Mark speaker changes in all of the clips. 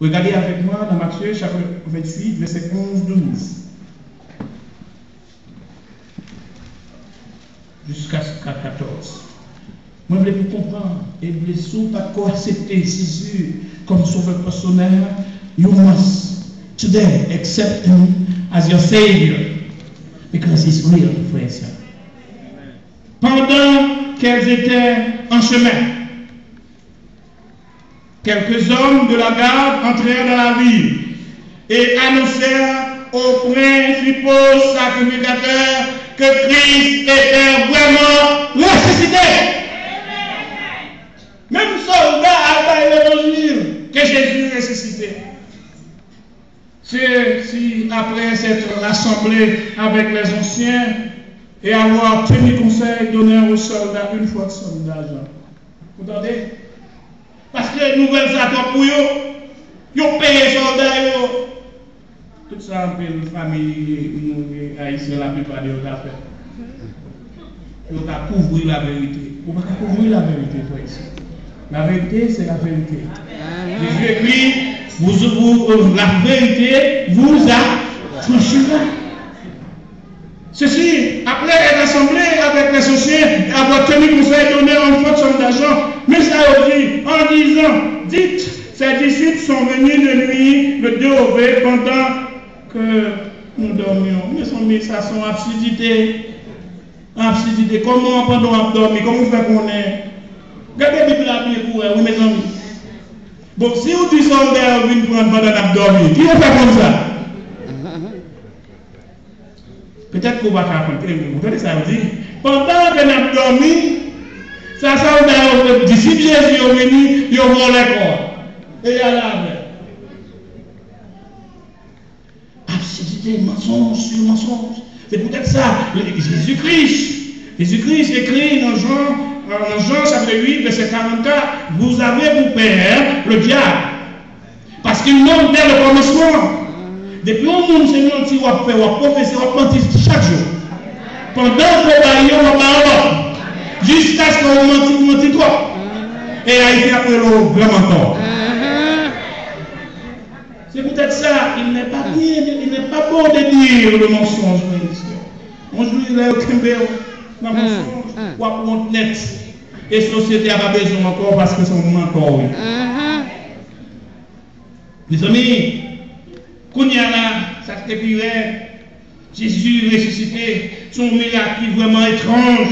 Speaker 1: Regardez avec moi dans Matthieu chapitre 28, verset 11-12. Jusqu'à 14. Moi, je veux vous comprendre. Et vous ne pas quoi accepter Jésus comme sauveur personnel. You must today accept him as your Savior. Because he's real, frère et sœur. Pendant qu'elles étaient en chemin, quelques hommes de la garde entrèrent dans la ville et annoncèrent au principaux sacrificateurs que Christ était vraiment ressuscité. Même soldats a l'évangile que Jésus est ressuscité. C'est si après s'être rassemblé avec les anciens et avoir tenu conseil donné aux soldats une fois de soldats. Vous entendez? Parce que les nouvelles accords pour eux, ils ont payé les soldats. Tout ça, un peu de famille haïtienne, la plupart des autres affaires. Ils ont couvrir la vérité. Vous ne pouvez pas couvrir la vérité, frère ici. La vérité, c'est la vérité. Jésus écrit, la vérité vous a franchira. Ceci, après être assemblé avec les anciens, avoir tenu conseil donné en faute somme d'argent, mais ça aussi, en disant, dites, ses disciples sont venus de nuit le dérober pendant que nous dormions. Mais son ça sont absurdités. Absurdité. Comment pendant qu'on dormi, comment vous faites qu'on est? Regardez la Bible pour vous, mes amis. Bon, si vous dites soldat, vous venez prendre pendant qu'on dormi, qui va faire comme ça? Peut-être qu'on va comprendre. Vous comprenez ça veut dire? Pendant qu'on a dormi, ça soldat, les disciples Jésus sont venus, ils ont volé le corps. Et il y a là. Absurdité, mensonge sur mensonge. C'est peut-être ça. Jésus-Christ écrit dans Jean chapitre 8, verset 44, vous avez pour père le diable. Parce qu'il nomme dès le commencement. Depuis au monde, c'est nous qui va faire, on va professer, on va mentir chaque jour. Pendant que vous on va parler. Jusqu'à ce qu'on mentit trop. Et Haïti après le grand mentor. C'est peut-être ça, il n'est pas bien, il n'est pas bon de dire le mensonge. On joue là au Kimbéo, dans le mensonge, ou à compte net. Et la société n'a pas besoin encore parce que c'est un mentor. Mes amis, quand il y a là, ça se dépirait, Jésus ressuscité, son miracle vraiment étrange.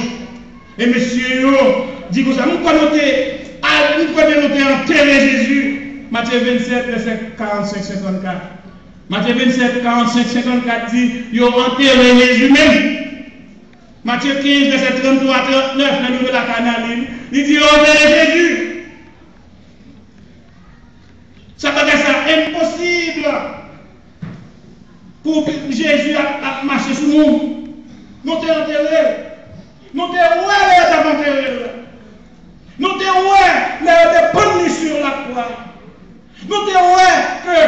Speaker 1: Et monsieur, dit que ça, nous pouvons noter enterrer Jésus. Matthieu 27, verset 45-54. Matthieu 27, 45-54 dit, ils ont enterré Jésus même. Matthieu 15, verset 33-39, le niveau de la Canaline, il dit, ils ont enterré Jésus. Ça paraît ça impossible pour que Jésus a marché sur nous. Nous t'es enterré. Nous t'es enterré. Nous t'es pendu sur la croix. Nous te que,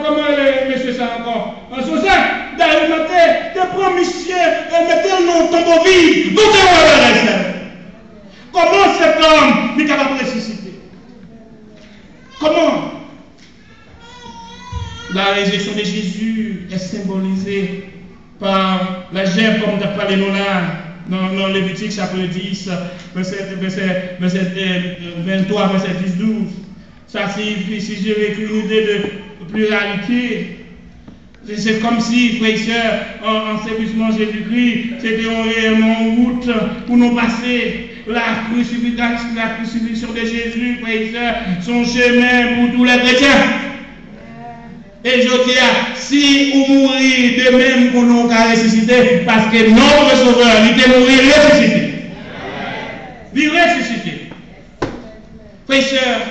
Speaker 1: comment monsieur ça encore, en Joseph, d'Arimathée, de promiscueux, et mettez le nom tombeau vide. Nous te comment cet homme est capable de ressusciter? Comment? La résurrection de Jésus est symbolisée par la gerbe, comme tu as parlé nous là, dans Lévitique chapitre 10, verset 23, verset 10-12. Ça signifie, si j'ai vécu une idée de pluralité, c'est comme si, frères et sœurs, en servissement Jésus-Christ, c'était réellement une route pour nous passer. La crucifixion de Jésus, frères et sœurs, son chemin pour tous les chrétiens. Et je dis, si vous mourrez de même qu'on nous a ressuscité, parce que notre sauveur, il était mort ressuscité. Il ressuscité. Frères et sœurs,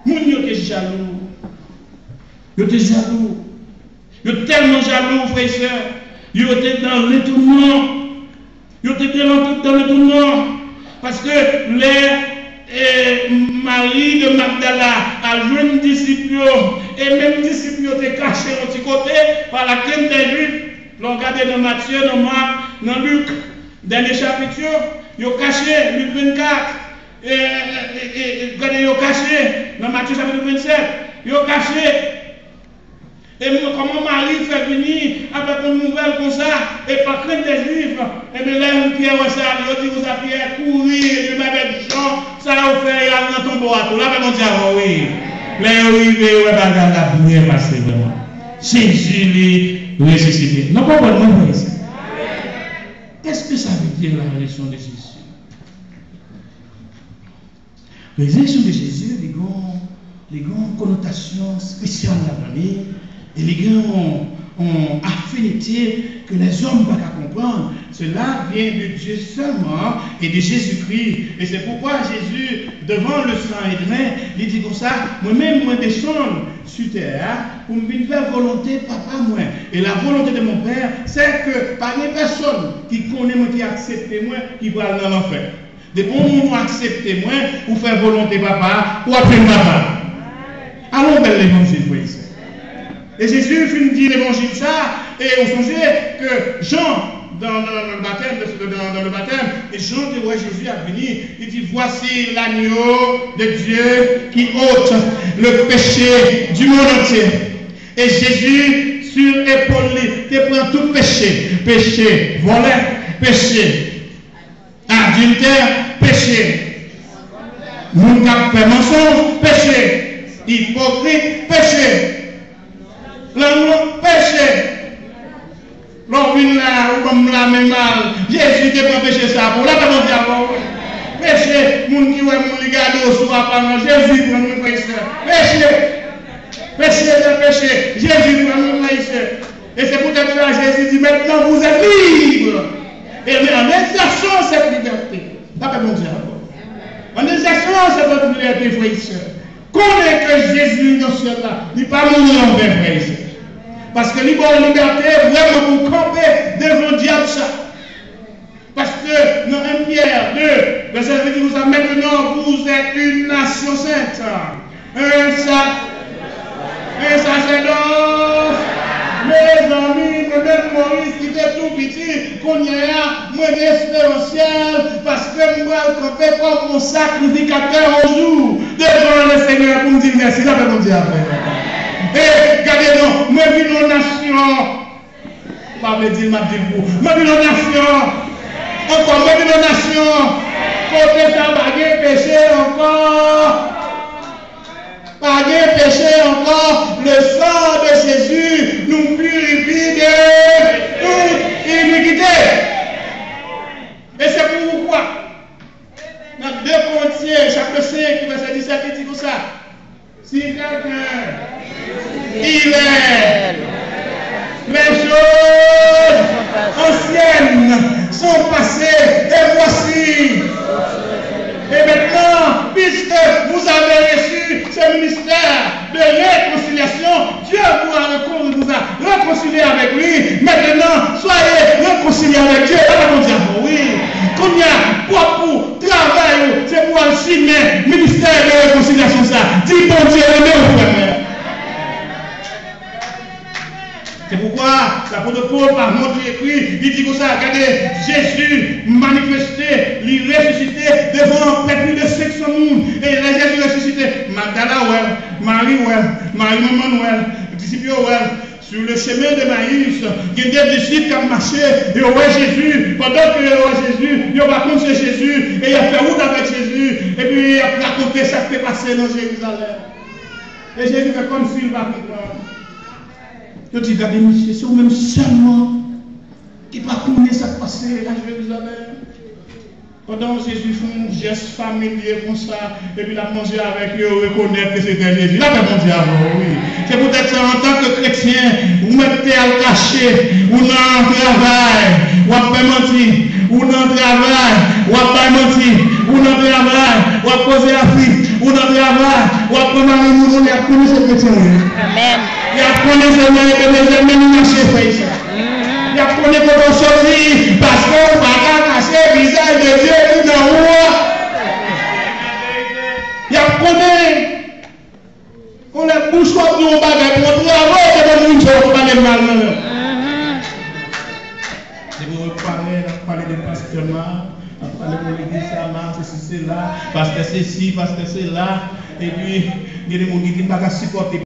Speaker 1: moun yo te jaloux. Yo te jaloux. Yo tellement jaloux, frères et sœurs. Yo te dans l'étonnement. Yo te dans l'étonnement. Parce que les Marie de Magdala a joué un disciple. Et même disciple étaient cachés de l'autre côté par la crainte des Juifs. L'on regarde dans Matthieu, dans Marc, dans Luc, dernier chapitre, ils ont caché, Luc 24. Et regardez, ils ont caché dans Matthieu chapitre 27, Ils ont caché. Et comment Marie fait venir avec une nouvelle comme ça, et pas crainte des Juifs, et bien là, Pierre, ça, il dit, vous avez Pierre, courir, et avec Jean, ça a fait, il a dans ton boîte. Là, on dit, oui. Là, arrivé, ouais, la bien passé vraiment. Jésus est ressuscité. Non, pas vraiment, mais qu'est-ce que ça veut dire la résurrection de Jésus? La résurrection de Jésus, les grandes connotations spéciales à donner. Et les gars ont affinité que les hommes ne peuvent pas comprendre. Cela vient de Dieu seulement et de Jésus-Christ. Et c'est pourquoi Jésus, devant le Saint-Hédrin, il dit comme ça, moi-même, moi descends sur terre pour me faire volonté, papa, moi. Et la volonté de mon Père, c'est que par les personnes qui connaissent moi, qui acceptent moi, qui vont dans l'enfer. Des bons moments accepter moi, pour faire volonté, papa, pour appeler papa. Allons vers l'évangile, voyez ça. Et Jésus finit dit l'évangile ça, et on songeait que Jean, dans le baptême, et Jean de voit Jésus à venir, il dit, voici l'agneau de Dieu qui ôte le péché du monde entier. Et Jésus, sur l'épaule, il prend tout péché, péché volé, péché adultère, péché, moun qui fait mensonge, péché, hypocrite, péché. L'amour péché. L'on vient là, ou comme la même mal. Jésus te prend péché ça pour la demande d'abord. Péché, moun qui ouais moun li garde au soir pendant Jésus prend mon péché. Péché. Péché de péché. Jésus prend mon péché. Et c'est peut-être là Jésus dit maintenant vous êtes libres. Et en exerçant cette liberté. D'après mon Dieu encore. En exerçant cette liberté, frères et sœurs. Connaît que Jésus dans ce là, il n'est pas mourir en vrai, frères et sœurs. Parce que libre liberté, vraiment pour camper devant le diable ça. Parce que dans 1 Pierre 2, verset 8, vous a maintenant, vous êtes une nation sainte. Un sacerdoce. Mes amis, même Maurice qui était tout petit, qu'on y a moins d'espérentiel, parce que moi, je camper comme mon sacrificateur au jour devant le Seigneur pour me dire merci. Là, mon Dieu, et regardez-nous, moi, je vis nos nations. Pas me dire, ma vous. Moi, je vis nos nations. Encore, moi, je vis nos nations. Côté ça, pas de péché encore. Pas de péché encore. Le sang de Jésus nous purifie de toute iniquité. Et c'est pourquoi, dans 2 Corinthiens, chapitre 5, verset 17, il dit comme ça. Si quelqu'un il est les choses anciennes sont passées et voici. Et maintenant, puisque vous avez reçu ce ministère de réconciliation, Dieu vous a réconcilié avec lui. Maintenant, soyez réconciliés avec Dieu. Oui. Qu'on y a pour travail, c'est pour un signer ministère de réconciliation. Ça. Dis bon Dieu, aimez-vous. C'est pourquoi l'apôtre Paul, par notre écrit, il dit comme ça, regardez, Jésus manifesté, il ressuscité devant plus de 500 personnes. Et Jésus ressuscité, Magdala, Marie-Maman, disciples, sur le chemin de Maïs, il y a des disciples qui ont marché, et ont vu Jésus, pendant que Jésus, ils ont raconté Jésus, et il a fait route avec Jésus, et puis il a raconté ça qui s'est passé dans Jérusalem. Et Jésus fait comme s'il va comprendre. Je dis, regardez, monsieur, c'est même seulement qui ne connaît ça passé à Jérusalem. Pendant que Jésus fait un geste familier comme ça, et puis il a mangé avec eux, reconnaître que c'était Jésus. Là, ben, mon diable, oui. C'est peut-être en tant que chrétien, vous mettez à le cacher, ou dans le travail, ou à pas mentir, ou dans le travail, ou à pas mentir, ou dans le travail, ou à poser la fille, ou dans le travail, ou à prendre un monde, et à connaître ce chrétien. Amen. Il a connu les ennemis marcher, frère. Il a connu comment sortir parce qu'on va cacher le visage de Dieu tout dans le roi. Il a connu qu'on a bouche comme nous, on va faire pour travailler devant nous, on va pas les mal. Je vous parler de pasteur Marc, on parler de l'église Marc, ceci, c'est là, parce que c'est ci, parce que c'est là, et puis.
Speaker 2: il y a des gens qui ne peuvent pas supporter